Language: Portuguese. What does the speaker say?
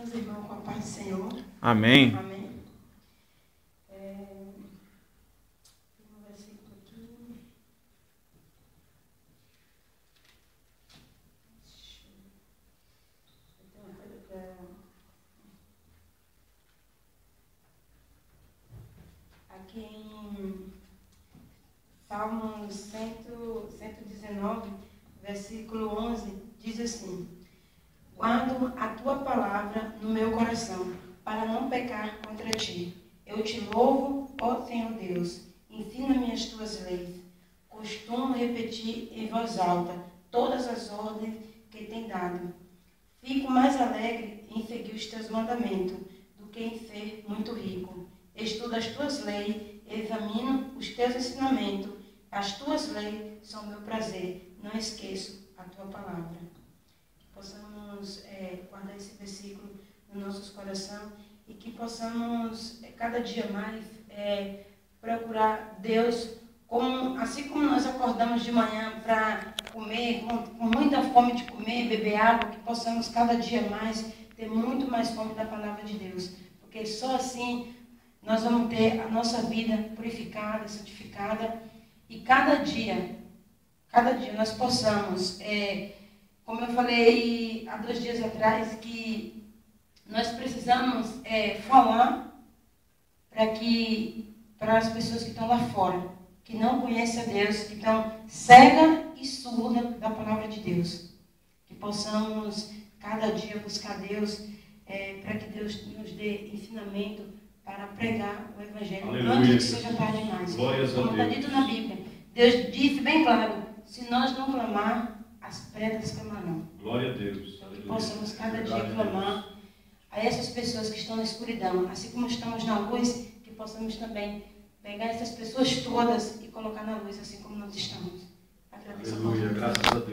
meus irmãos, com a paz do Senhor. Amém. Amém. Tem um versículo aqui. Aqui em Salmos 119, versículo 11, diz assim: guardo a tua palavra no meu coração, para não pecar contra ti. Eu te louvo, ó Senhor Deus, ensina-me as tuas leis. Costumo repetir em voz alta todas as ordens que tem dado. Fico mais alegre em seguir os teus mandamentos do que em ser muito rico. Estudo as tuas leis, examino os teus ensinamentos. As tuas leis são meu prazer. Não esqueço a tua palavra. Que possamos guardar esse versículo no nosso coração e que possamos cada dia mais procurar Deus, assim como nós acordamos de manhã para comer, com muita fome de comer, beber água, que possamos cada dia mais ter muito mais fome da palavra de Deus, porque só assim nós vamos ter a nossa vida purificada, santificada, e cada dia nós possamos, como eu falei há 2 dias atrás, que nós precisamos falar para as pessoas que estão lá fora, que não conhecem a Deus, que estão cega e surda da palavra de Deus. Que possamos cada dia buscar Deus, para que Deus nos dê ensinamento para pregar o Evangelho. Aleluia. Antes que seja tarde demais. Como está dito na Bíblia, Deus disse bem claro: se nós não clamar, as pedras clamarão. Glória a Deus. Então, que possamos cada dia clamar a essas pessoas que estão na escuridão, assim como estamos na luz, que possamos também pegar essas pessoas todas e colocar na luz, assim como nós estamos. Agradeço a Deus. Graças a Deus.